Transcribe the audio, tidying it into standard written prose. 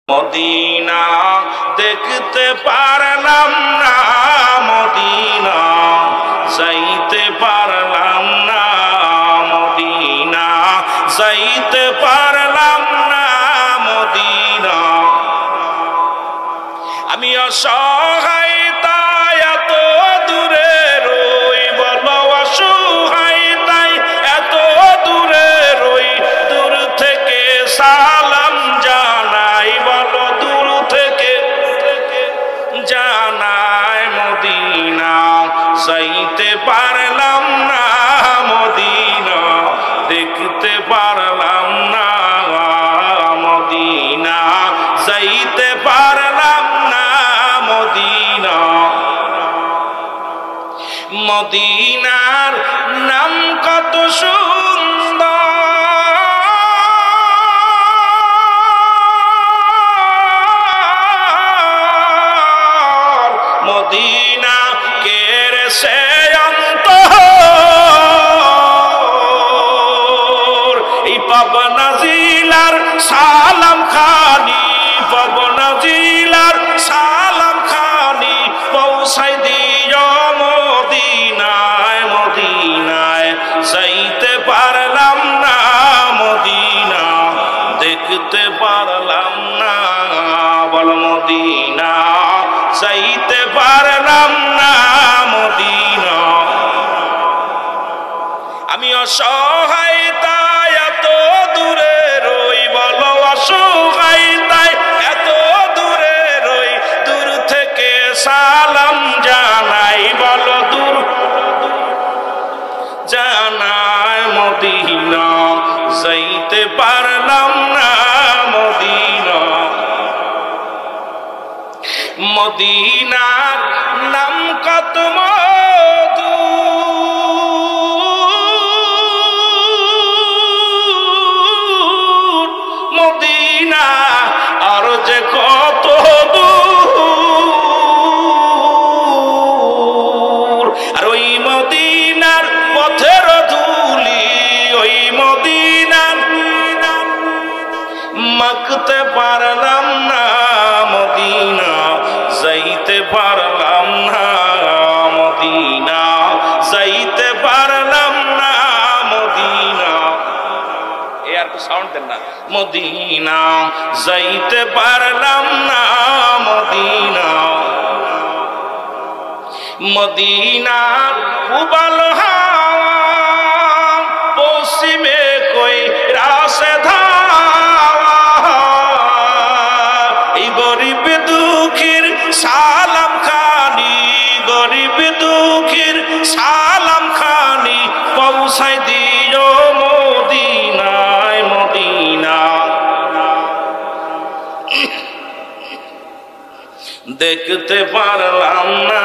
Medina দেখতে পারলাম না, মদিনা যাইতে পারলাম না, মদিনা যাইতে পারলাম না, মদিনা আমি অসহায় তাই এত দূরে রই, বলো অসহায় তাই এত দূরে রই, দূর থেকে সালাম জানাই, বলো দূর থেকে জানাই, মদিনা যাইতে পারলাম না, মদিনা দেখতে পারলাম না, মদিনা যাইতে পারলাম না, মদিনা মদিনার নাম কত সুন্দর, মদিনা কেড়েছে অন্তর, এই পাবনা জিলার সালাম খানি, পাবনা জিলার সালাম খানি পৌঁছাই দিও মদিনায়, মদিনায় যাইতে পারলাম না, মদিনা দেখতে পারলাম না, বল মদিনা যাইতে পারলাম না, মদিনা আমি অসহায় তাই এত দূরে রই, বলো অসহায় তাই এত দূরে রই, দূর থেকে সালাম জানাই, বলো দূর জানাই, মদিনা যাইতে পারলাম না, মদিনা মদিনার নাম কত মধু, মদিনা আর যে কত দূর, আর ওই মদিনার পথের ধুলি, ওই মদিনার মাখতে পারলাম না, মদিনা যাইতে পারলাম না, মদিনা যাইতে পারলাম না, মদিনা এ আর তো সাউন্ড দেন না, মদিনা যাইতে পারলাম না, মদিনা মদিনার উবাল হাওয়া পশ্চিমে কই রাসে ধাওয়া, এই গরিব দুঃখীর সালাম খানি, গরিব দুঃখীর সালাম খানি পৌঁছাই দিও মদিনায়, মদিনা দেখতে পারলাম না।